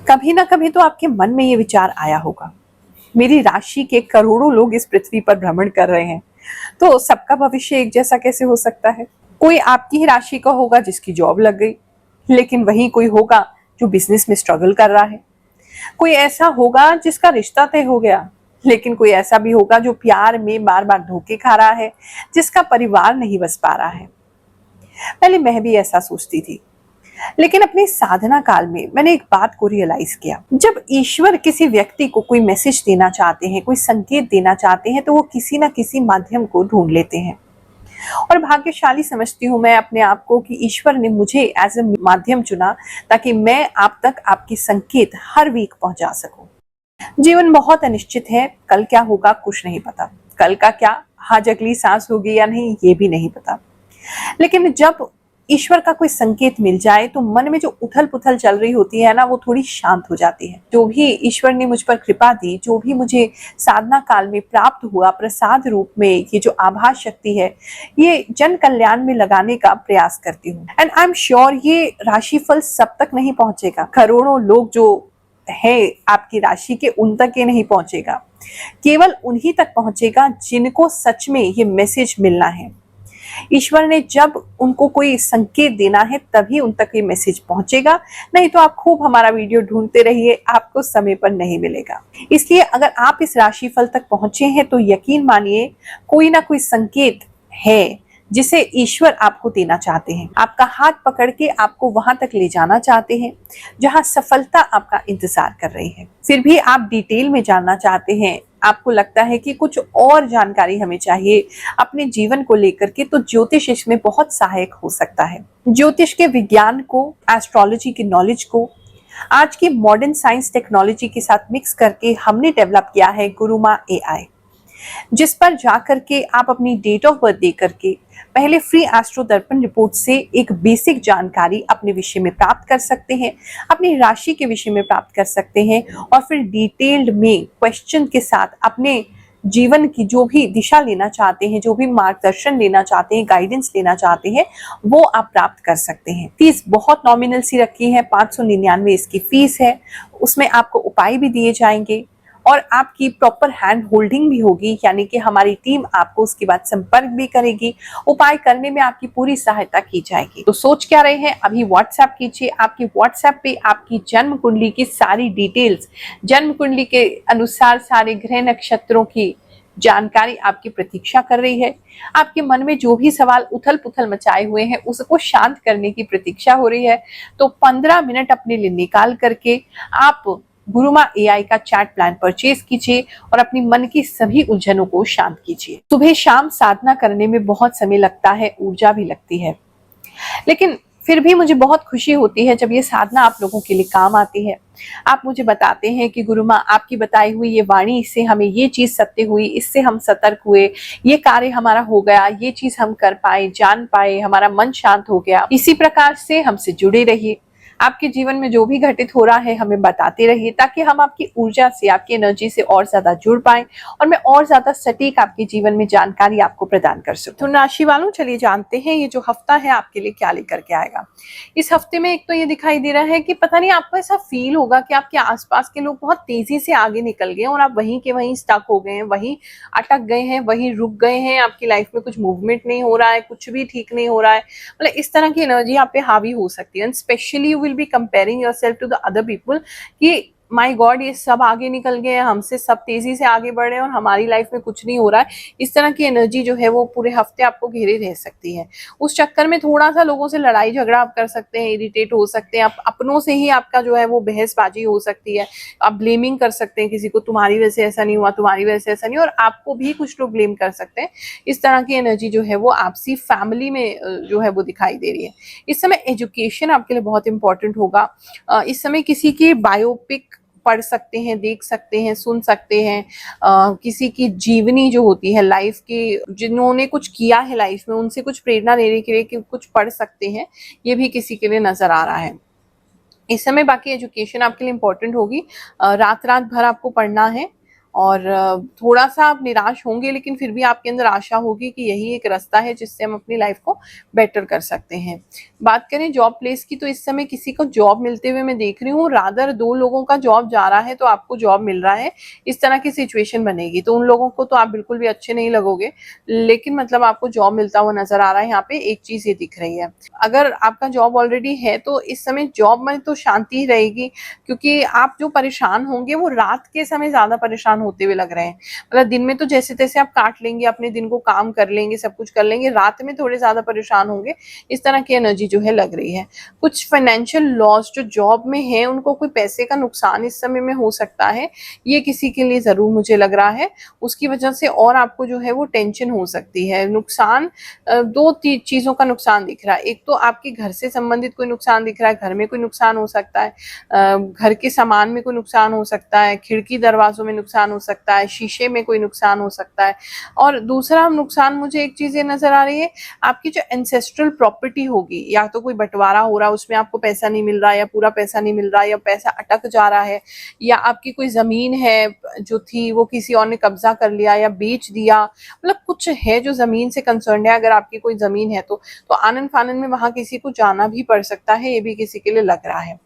कभी ना कभी तो आपके मन में ये विचार आया होगा, मेरी राशि के करोड़ों लोग इस पृथ्वी पर भ्रमण कर रहे हैं, तो सबका भविष्य एक जैसा कैसे हो सकता है। कोई आपकी ही राशि का होगा जिसकी जॉब लग गई, लेकिन वहीं कोई होगा जो बिजनेस में स्ट्रगल कर रहा है। कोई ऐसा होगा जिसका रिश्ता तय हो गया, लेकिन कोई ऐसा भी होगा जो प्यार में बार बार धोखे खा रहा है, जिसका परिवार नहीं बस पा रहा है। पहले मैं भी ऐसा सोचती थी, लेकिन अपने साधना काल में मैंने एक बात को रियलाइज किया। जब ईश्वर किसी व्यक्ति को कोई मैसेज देना चाहते हैं, कोई संकेत देना चाहते हैं, तो वो किसी ना किसी माध्यम को ढूंढ लेते हैं। और भाग्यशाली समझती हूँ मैं अपने आप को कि ईश्वर ने मुझे एज ए माध्यम चुना, ताकि मैं आप तक आपके संकेत हर वीक पहुंचा सकूं। जीवन बहुत अनिश्चित है, कल क्या होगा कुछ नहीं पता, कल का क्या, आज अगली सांस होगी या नहीं ये भी नहीं पता। लेकिन जब ईश्वर का कोई संकेत मिल जाए तो मन में जो उथल पुथल चल रही होती है ना, वो थोड़ी शांत हो जाती है। जो भी ईश्वर ने मुझ पर कृपा दी, जो भी मुझे साधना काल में प्राप्त हुआ प्रसाद रूप में, ये जो आभास शक्ति है, ये जन कल्याण में लगाने का प्रयास करती हूँ। एंड आई एम श्योर ये राशिफल सब तक नहीं पहुंचेगा, करोड़ों लोग जो है आपकी राशि के उन तक ये नहीं पहुंचेगा, केवल उन्हीं तक पहुंचेगा जिनको सच में ये मैसेज मिलना है। ईश्वर ने जब उनको कोई संकेत देना है तभी उन तक ये मैसेज पहुंचेगा, नहीं तो आप खूब हमारा वीडियो ढूंढते रहिए, आपको समय पर नहीं मिलेगा। इसलिए अगर आप इस राशिफल तक पहुंचे हैं तो यकीन मानिए कोई ना कोई संकेत है जिसे ईश्वर आपको देना चाहते हैं, आपका हाथ पकड़ के आपको वहां तक ले जाना चाहते हैं जहां सफलता आपका इंतजार कर रही है। फिर भी आप डिटेल में जानना चाहते हैं, आपको लगता है कि कुछ और जानकारी हमें चाहिए अपने जीवन को लेकर के, तो ज्योतिष इसमें बहुत सहायक हो सकता है। ज्योतिष के विज्ञान को, एस्ट्रोलॉजी की नॉलेज को आज की मॉडर्न साइंस टेक्नोलॉजी के साथ मिक्स करके हमने डेवलप किया है गुरुमा एआई, जिस पर जाकर के आप अपनी डेट ऑफ बर्थ दे करके पहले फ्री एस्ट्रो दर्पण रिपोर्ट से एक बेसिक जानकारी अपने विषय में प्राप्त कर सकते हैं, अपनी राशि के विषय में प्राप्त कर सकते हैं, और फिर डिटेल्ड में क्वेश्चन के साथ अपने जीवन की जो भी दिशा लेना चाहते हैं, जो भी मार्गदर्शन लेना चाहते हैं, गाइडेंस लेना चाहते हैं, वो आप प्राप्त कर सकते हैं। फीस बहुत नॉमिनल सी रखी है, 599 इसकी फीस है। उसमें आपको उपाय भी दिए जाएंगे और आपकी प्रॉपर हैंड होल्डिंग भी होगी, यानी कि हमारी टीम आपको उसके बाद संपर्क भी करेगी, उपाय करने में आपकी पूरी सहायता की जाएगी। तो सोच क्या रहे हैं, अभी व्हाट्सएप कीजिए। आपकी व्हाट्सएप पे आपकी जन्म कुंडली की सारी डिटेल्स, जन्म कुंडली के अनुसार सारे ग्रह नक्षत्रों की जानकारी आपकी प्रतीक्षा कर रही है। आपके मन में जो भी सवाल उथल पुथल मचाए हुए हैं उसको शांत करने की प्रतीक्षा हो रही है। तो 15 मिनट अपने लिए निकाल करके आप गुरुमा एआई का चैट प्लान परचेज कीजिए और अपनी मन की सभी उलझनों को शांत कीजिए। सुबह शाम साधना करने में बहुत समय लगता है, ऊर्जा भी लगती है, लेकिन फिर भी मुझे बहुत खुशी होती है जब ये साधना आप लोगों के लिए काम आती है। आप मुझे बताते हैं कि गुरुमा आपकी बताई हुई ये वाणी से हमें ये चीज सत्य हुई, इससे हम सतर्क हुए, ये कार्य हमारा हो गया, ये चीज हम कर पाए, जान पाए, हमारा मन शांत हो गया। इसी प्रकार से हमसे जुड़े रहिए। आपके जीवन में जो भी घटित हो रहा है हमें बताते रहिए, ताकि हम आपकी ऊर्जा से, आपकी एनर्जी से और ज्यादा जुड़ पाए और मैं और ज्यादा सटीक आपके जीवन में जानकारी आपको प्रदान कर सकूं। तो राशि वालों, चलिए जानते हैं ये जो हफ्ता है आपके लिए क्या लेकर के आएगा। इस हफ्ते में एक तो ये दिखाई दे रहा है कि पता नहीं आपको ऐसा फील होगा कि आपके आसपास के लोग बहुत तेजी से आगे निकल गए और आप वहीं के वहीं स्टक हो गए हैं, वहीं अटक गए हैं, वहीं रुक गए हैं, आपकी लाइफ में कुछ मूवमेंट नहीं हो रहा है, कुछ भी ठीक नहीं हो रहा है। मतलब इस तरह की एनर्जी आप पे हावी हो सकती है। Specially you will be comparing yourself to the other people कि माय गॉड, ये सब आगे निकल गए हैं, हमसे सब तेजी से आगे बढ़ रहे हैं और हमारी लाइफ में कुछ नहीं हो रहा है। इस तरह की एनर्जी जो है वो पूरे हफ्ते आपको घेरे रह सकती है। उस चक्कर में थोड़ा सा लोगों से लड़ाई झगड़ा आप कर सकते हैं, इरिटेट हो सकते हैं, आप अपनों से ही आपका जो है वो बहसबाजी हो सकती है। आप ब्लेमिंग कर सकते हैं किसी को, तुम्हारी वजह से ऐसा नहीं हुआ, तुम्हारी वजह से ऐसा नहीं, और आपको भी कुछ लोग ब्लेम कर सकते हैं। इस तरह की एनर्जी जो है वो आपसी फैमिली में जो है वो दिखाई दे रही है। इस समय एजुकेशन आपके लिए बहुत इंपॉर्टेंट होगा। इस समय किसी की बायोपिक पढ़ सकते हैं, देख सकते हैं, सुन सकते हैं। किसी की जीवनी जो होती है लाइफ की, जिन्होंने कुछ किया है लाइफ में, उनसे कुछ प्रेरणा लेने के लिए कुछ पढ़ सकते हैं, ये भी किसी के लिए नजर आ रहा है इस समय। बाकी एजुकेशन आपके लिए इम्पोर्टेंट होगी, रात रात भर आपको पढ़ना है और थोड़ा सा आप निराश होंगे, लेकिन फिर भी आपके अंदर आशा होगी कि यही एक रास्ता है जिससे हम अपनी लाइफ को बेटर कर सकते हैं। बात करें जॉब प्लेस की, तो इस समय किसी को जॉब मिलते हुए मैं देख रही हूँ, रादर 2 लोगों का जॉब जा रहा है तो आपको जॉब मिल रहा है, इस तरह की सिचुएशन बनेगी। तो उन लोगों को तो आप बिल्कुल भी अच्छे नहीं लगोगे, लेकिन मतलब आपको जॉब मिलता हुआ नजर आ रहा है। यहाँ पे एक चीज ये दिख रही है, अगर आपका जॉब ऑलरेडी है तो इस समय जॉब में तो शांति ही रहेगी, क्योंकि आप जो परेशान होंगे वो रात के समय ज्यादा परेशान होते हुए लग रहे हैं। मतलब दिन में तो जैसे तैसे आप काट लेंगे, अपने दिन को काम कर लेंगे, सब कुछ कर लेंगे, रात में थोड़े ज्यादा परेशान होंगे, इस तरह की एनर्जी जो है लग रही है। कुछ फाइनेंशियल लॉस जो जॉब में है, उनको कोई पैसे का नुकसान इस समय में हो सकता है, ये किसी के लिए जरूर मुझे लग रहा है। उसकी वजह से और आपको जो है वो टेंशन हो सकती है। नुकसान 2 चीजों का नुकसान दिख रहा है। एक तो आपके घर से संबंधित कोई नुकसान दिख रहा है, घर में कोई नुकसान हो सकता है, घर के सामान में कोई नुकसान हो सकता है, खिड़की दरवाजों में नुकसान हो सकता है, शीशे में कोई नुकसान हो सकता है। और दूसरा नुकसान मुझे एक चीज ये नजर आ रही है, आपकी जो एंसेस्ट्रल प्रॉपर्टी होगी, या तो कोई बंटवारा हो रहा है उसमें आपको पैसा नहीं मिल रहा है, या पूरा पैसा नहीं मिल रहा है, या पैसा अटक जा रहा है, या आपकी कोई जमीन है जो थी वो किसी और ने कब्जा कर लिया या बेच दिया, मतलब कुछ है जो जमीन से कंसर्न है। अगर आपकी कोई जमीन है तो आनन फानन में वहां किसी को जाना भी पड़ सकता है, ये भी किसी के लिए लग रहा है।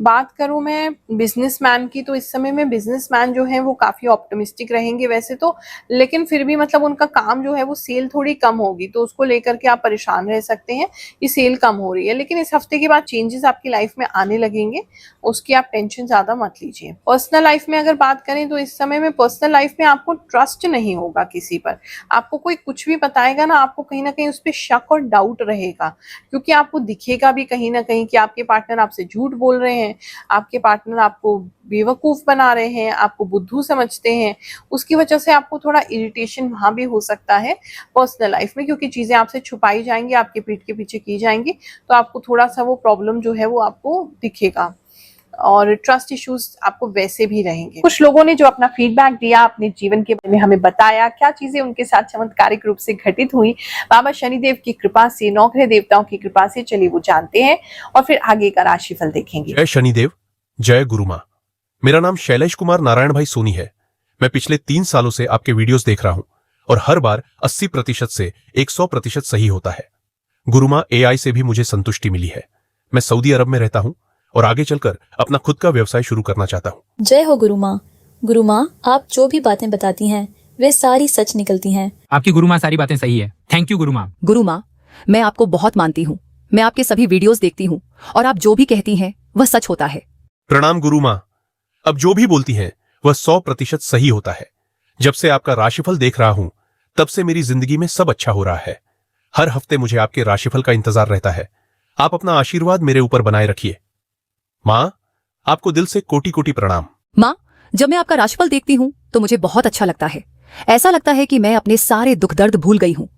बात करूं मैं बिजनेसमैन की, तो इस समय में बिजनेसमैन जो है वो काफी ऑप्टिमिस्टिक रहेंगे वैसे तो, लेकिन फिर भी मतलब उनका काम जो है वो सेल थोड़ी कम होगी, तो उसको लेकर के आप परेशान रह सकते हैं। ये सेल कम हो रही है, लेकिन इस हफ्ते के बाद चेंजेस आपकी लाइफ में आने लगेंगे, उसकी आप टेंशन ज्यादा मत लीजिए। पर्सनल लाइफ में अगर बात करें तो इस समय में पर्सनल लाइफ में आपको ट्रस्ट नहीं होगा किसी पर। आपको कोई कुछ भी बताएगा ना, आपको कहीं ना कहीं उस पर शक और डाउट रहेगा, क्योंकि आपको दिखेगा भी कहीं ना कहीं कि आपके पार्टनर आपसे झूठ बोल रहे हैं, आपके पार्टनर आपको बेवकूफ बना रहे हैं, आपको बुद्धू समझते हैं। उसकी वजह से आपको थोड़ा इरिटेशन वहां भी हो सकता है पर्सनल लाइफ में, क्योंकि चीजें आपसे छुपाई जाएंगी, आपके पीठ के पीछे की जाएंगी, तो आपको थोड़ा सा वो प्रॉब्लम जो है वो आपको दिखेगा, और ट्रस्ट इश्यूज आपको वैसे भी रहेंगे। कुछ लोगों ने जो अपना फीडबैक दिया, अपने जीवन के बारे में हमें बताया, क्या चीजें उनके साथ चमत्कारिक रूप से घटित हुई बाबा शनिदेव की कृपा से, नौग्रह देवताओं की कृपा से, चलिए वो जानते हैं और फिर आगे का राशिफल देखेंगे। जय शनिदेव, जय गुरु माँ। मेरा नाम शैलेश कुमार नारायण भाई सोनी है। मैं पिछले 3 सालों से आपके वीडियोस देख रहा हूं और हर बार 80% से 100% सही होता है। गुरु माँ, AI से भी मुझे संतुष्टि मिली है। मैं सऊदी अरब में रहता हूं और आगे चलकर अपना खुद का व्यवसाय शुरू करना चाहता हूं। जय हो गुरु माँ। गुरु माँ, आप जो भी बातें बताती हैं वे सारी सच निकलती हैं। आपकी गुरु माँ सारी बातें सही है। थैंक यू गुरु माँ। गुरु माँ, मैं आपको बहुत मानती हूँ। मैं आपके सभी वीडियोस देखती हूँ और आप जो भी कहती हैं वह सच होता है। प्रणाम गुरु माँ। अब जो भी बोलती हैं वह 100% सही होता है। जब से आपका राशिफल देख रहा हूं तब से मेरी जिंदगी में सब अच्छा हो रहा है। हर हफ्ते मुझे आपके राशिफल का इंतजार रहता है। आप अपना आशीर्वाद मेरे ऊपर बनाए रखिए। माँ, आपको दिल से कोटि कोटि प्रणाम। माँ, जब मैं आपका राशिफल देखती हूँ तो मुझे बहुत अच्छा लगता है। ऐसा लगता है कि मैं अपने सारे दुख दर्द भूल गई हूँ।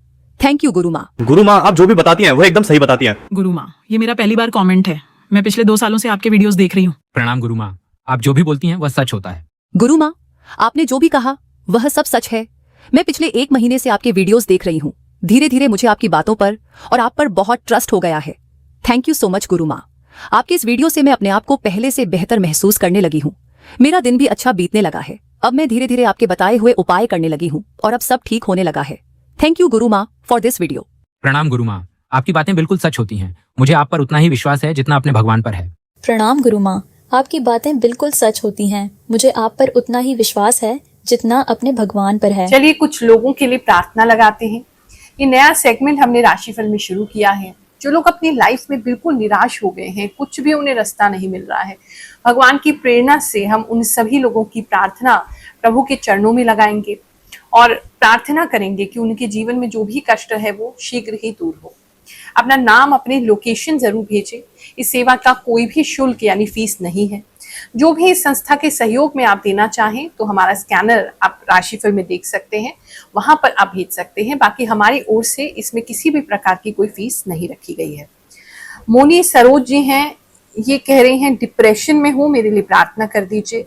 थैंक यू गुरु माँ। गुरु माँ, आप जो भी बताती हैं वो एकदम सही बताती हैं। गुरु माँ, ये मेरा पहली बार कमेंट है। मैं पिछले 2 सालों से आपके वीडियोस देख रही हूँ। प्रणाम गुरु माँ। आप जो भी बोलती हैं वह सच होता है। गुरु माँ, आपने जो भी कहा वह सब सच है। मैं पिछले 1 महीने से आपके वीडियोस देख रही हूँ। धीरे धीरे मुझे आपकी बातों पर और आप पर बहुत ट्रस्ट हो गया है। थैंक यू सो मच गुरु माँ। आपके इस वीडियो से मैं अपने आप को पहले से बेहतर महसूस करने लगी हूँ। मेरा दिन भी अच्छा बीतने लगा है। अब मैं धीरे धीरे आपके बताए हुए उपाय करने लगी हूँ और अब सब ठीक होने लगा है। थैंक यू गुरु माँ फॉर दिस वीडियो। प्रणाम गुरु माँ। आपकी बातें बिल्कुल सच होती हैं। मुझे आप पर उतना ही विश्वास है जितना अपने भगवान पर है। प्रणाम गुरु माँ, आपकी बातें बिल्कुल सच होती हैं। मुझे आप पर उतना ही विश्वास है जितना अपने भगवान पर है। चलिए कुछ लोगों के लिए प्रार्थना लगाते हैं। ये नया सेगमेंट हमने राशिफल में शुरू किया है। जो लोग अपनी लाइफ में बिल्कुल निराश हो गए हैं, कुछ भी उन्हें रास्ता नहीं मिल रहा है, भगवान की प्रेरणा से हम उन सभी लोगों की प्रार्थना प्रभु के चरणों में लगाएंगे और प्रार्थना करेंगे कि उनके जीवन में जो भी कष्ट है वो शीघ्र ही दूर हो। अपना नाम, अपनी लोकेशन जरूर भेजें। इस सेवा का कोई भी शुल्क यानी फीस नहीं है। जो भी इस संस्था के सहयोग में आप देना चाहें तो हमारा स्कैनर आप राशिफल में देख सकते हैं, वहां पर आप भेज सकते हैं। बाकी हमारी ओर से इसमें किसी भी प्रकार की कोई फीस नहीं रखी गई है। मोनी सरोज जी हैं, ये कह रहे हैं डिप्रेशन में हूँ, मेरे लिए प्रार्थना कर दीजिए।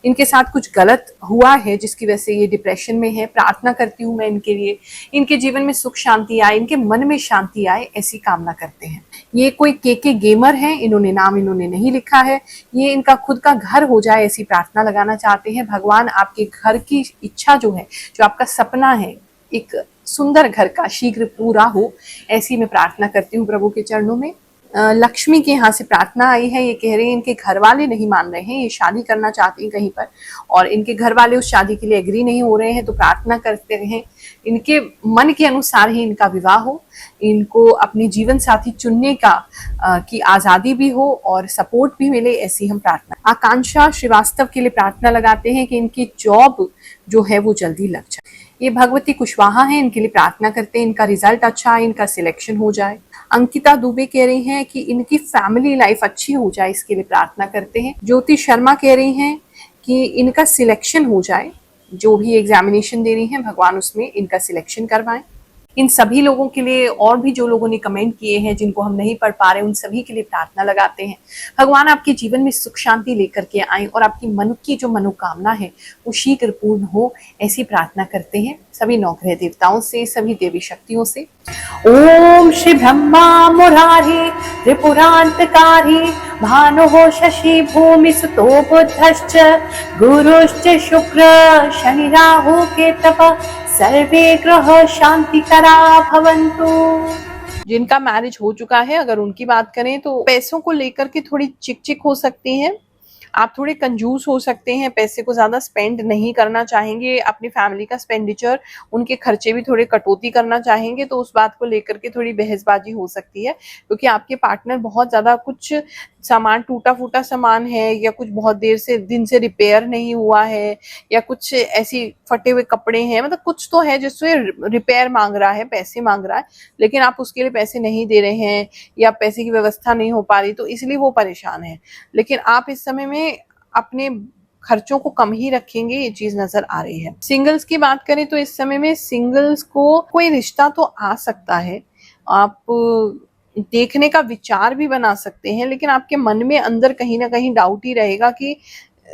इनके साथ कुछ गलत हुआ है जिसकी वजह से ये डिप्रेशन में है। प्रार्थना करती हूँ मैं इनके लिए, इनके जीवन में सुख शांति आए, इनके मन में शांति आए, ऐसी कामना करते हैं। ये कोई के गेमर हैं, इन्होंने नाम इन्होंने नहीं लिखा है। ये इनका खुद का घर हो जाए ऐसी प्रार्थना लगाना चाहते हैं। भगवान आपके घर की इच्छा जो है, जो आपका सपना है एक सुंदर घर का, शीघ्र पूरा हो, ऐसी मैं प्रार्थना करती हूँ प्रभु के चरणों में। लक्ष्मी के यहाँ से प्रार्थना आई है। ये कह रहे हैं इनके घर वाले नहीं मान रहे हैं, ये शादी करना चाहते हैं कहीं पर और इनके घर वाले उस शादी के लिए एग्री नहीं हो रहे हैं, तो प्रार्थना करते हैं इनके मन के अनुसार ही इनका विवाह हो, इनको अपने जीवन साथी चुनने का की आज़ादी भी हो और सपोर्ट भी मिले, ऐसी हम प्रार्थना। आकांक्षा श्रीवास्तव के लिए प्रार्थना लगाते हैं कि इनकी जॉब जो है वो जल्दी लग जाए। ये भगवती कुशवाहा हैं, इनके लिए प्रार्थना करते हैं इनका रिजल्ट अच्छा है, इनका सिलेक्शन हो जाए। अंकिता दुबे कह रही हैं कि इनकी फैमिली लाइफ अच्छी हो जाए, इसके लिए प्रार्थना करते हैं। ज्योति शर्मा कह रही हैं कि इनका सिलेक्शन हो जाए, जो भी एग्जामिनेशन दे रही हैं भगवान उसमें इनका सिलेक्शन करवाएं। इन सभी लोगों के लिए और भी जो लोगों ने कमेंट किए हैं जिनको हम नहीं पढ़ पा रहे, उन सभी के लिए प्रार्थना लगाते हैं। भगवान आपके जीवन में सुख शांति लेकर के आए और आपकी मन की जो मनोकामना है वो शीघ्र पूर्ण हो, ऐसी प्रार्थना करते हैं सभी नवग्रह देवताओं से, सभी देवी शक्तियों से। ओम श्री ब्रह्मा मुरारी त्रिपुरांतकारी भानुः शशि भूमि सुतो बुद्धश्च गुरुश्च शुक्र शनि राहु केतव सर्वे ग्रह शांतिकरा भवन्तु। जिनका मैरिज हो चुका है, अगर उनकी बात करें तो पैसों को लेकर के थोड़ी चिक हो सकती हैं। आप थोड़े कंजूस हो सकते हैं, पैसे को ज्यादा स्पेंड नहीं करना चाहेंगे, अपनी फैमिली का एक्सपेंडिचर, उनके खर्चे भी थोड़े कटौती करना चाहेंगे, तो उस बात को लेकर के थोड़ी बहसबाजी हो सकती है, क्योंकि आपके पार्टनर बहुत ज्यादा कुछ सामान टूटा फूटा सामान है या कुछ बहुत दिन से रिपेयर नहीं हुआ है या कुछ ऐसी फटे हुए कपड़े हैं, मतलब कुछ तो है जिससे रिपेयर मांग रहा है, पैसे मांग रहा है, लेकिन आप उसके लिए पैसे नहीं दे रहे हैं या पैसे की व्यवस्था नहीं हो पा रही, तो इसलिए वो परेशान है। लेकिन आप इस समय में अपने खर्चों को कम ही रखेंगे, ये चीज नजर आ रही है। सिंगल्स की बात करें तो इस समय में सिंगल्स को कोई रिश्ता तो आ सकता है, आप देखने का विचार भी बना सकते हैं, लेकिन आपके मन में अंदर कहीं ना कहीं डाउट ही रहेगा कि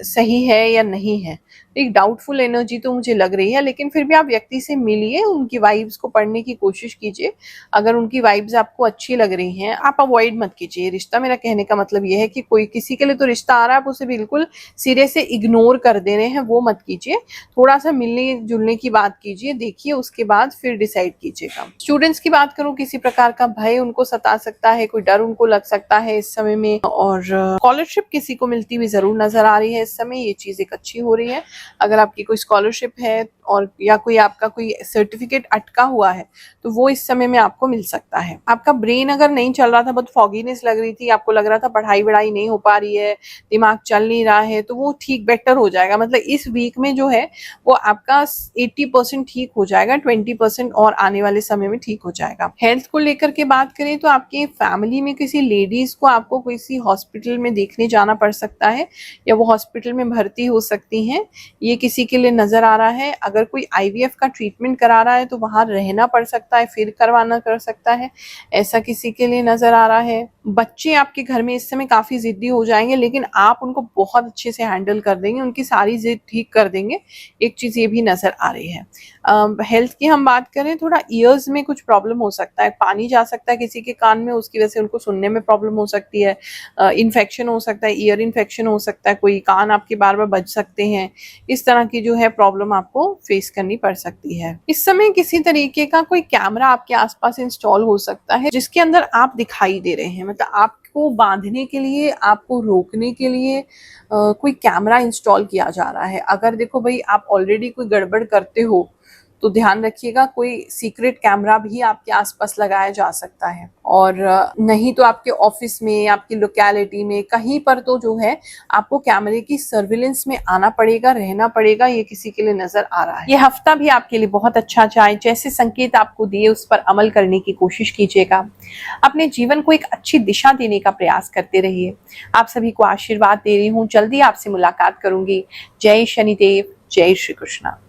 सही है या नहीं है। एक डाउटफुल एनर्जी तो मुझे लग रही है, लेकिन फिर भी आप व्यक्ति से मिलिए, उनकी वाइब्स को पढ़ने की कोशिश कीजिए। अगर उनकी वाइब्स आपको अच्छी लग रही हैं, आप अवॉइड मत कीजिए रिश्ता। मेरा कहने का मतलब यह है कि कोई किसी के लिए तो रिश्ता आ रहा है, आप उसे बिल्कुल सिरे से इग्नोर कर दे रहे हैं, वो मत कीजिए। थोड़ा सा मिलने जुलने की बात कीजिए, देखिए, उसके बाद फिर डिसाइड कीजिएगा। स्टूडेंट्स की बात करूं, किसी प्रकार का भय उनको सता सकता है, कोई डर उनको लग सकता है इस समय में, और स्कॉलरशिप किसी को मिलती हुई जरूर नजर आ रही है इस समय, ये चीज एक अच्छी हो रही है। अगर आपकी कोई स्कॉलरशिप है और या कोई आपका कोई सर्टिफिकेट अटका हुआ है तो वो इस समय में आपको मिल सकता है। आपका ब्रेन अगर नहीं चल रहा था, बहुत फॉगीनेस लग रही थी, आपको लग रहा था पढ़ाई वढ़ाई नहीं हो पा रही है, दिमाग चल नहीं रहा है, तो वो ठीक बेटर हो जाएगा। मतलब इस वीक में जो है वो आपका 80% ठीक हो जाएगा, 20% और आने वाले समय में ठीक हो जाएगा। हेल्थ को लेकर के बात करें तो आपके फैमिली में किसी लेडीज को आपको किसी हॉस्पिटल में देखने जाना पड़ सकता है या वो हॉस्पिटल में भर्ती हो सकती हैं, ये किसी के लिए नजर आ रहा है। अगर कोई IVF का ट्रीटमेंट करा रहा है तो वहां रहना पड़ सकता है, फिर करवाना कर सकता है, ऐसा किसी के लिए नजर आ रहा है। बच्चे आपके घर में इस समय काफी जिद्दी हो जाएंगे, लेकिन आप उनको बहुत अच्छे से हैंडल कर देंगे, उनकी सारी जिद ठीक कर देंगे, एक चीज ये भी नजर आ रही है। हेल्थ की हम बात करें, थोड़ा ईयर्स में कुछ प्रॉब्लम हो सकता है, पानी जा सकता है किसी के कान में, उसकी वजह से उनको सुनने में प्रॉब्लम हो सकती है, इन्फेक्शन हो सकता है, ईयर इन्फेक्शन हो सकता है, कोई कान आपके बार बार बज सकते हैं, इस तरह की जो है प्रॉब्लम आपको फेस करनी पड़ सकती है। इस समय किसी तरीके का कोई कैमरा आपके आसपास इंस्टॉल हो सकता है जिसके अंदर आप दिखाई दे रहे हैं, मतलब आपको बांधने के लिए, आपको रोकने के लिए कोई कैमरा इंस्टॉल किया जा रहा है। अगर देखो भाई आप ऑलरेडी कोई गड़बड़ करते हो तो ध्यान रखिएगा, कोई सीक्रेट कैमरा भी आपके आसपास लगाया जा सकता है, और नहीं तो आपके ऑफिस में, आपकी लोकेलिटी में, कहीं पर तो जो है आपको कैमरे की सर्विलेंस में आना पड़ेगा, रहना पड़ेगा, ये किसी के लिए नजर आ रहा है। ये हफ्ता भी आपके लिए बहुत अच्छा जाए, जैसे संकेत आपको दिए उस पर अमल करने की कोशिश कीजिएगा, अपने जीवन को एक अच्छी दिशा देने का प्रयास करते रहिए। आप सभी को आशीर्वाद दे रही हूँ, जल्दी आपसे मुलाकात करूंगी। जय शनिदेव, जय श्री कृष्णा।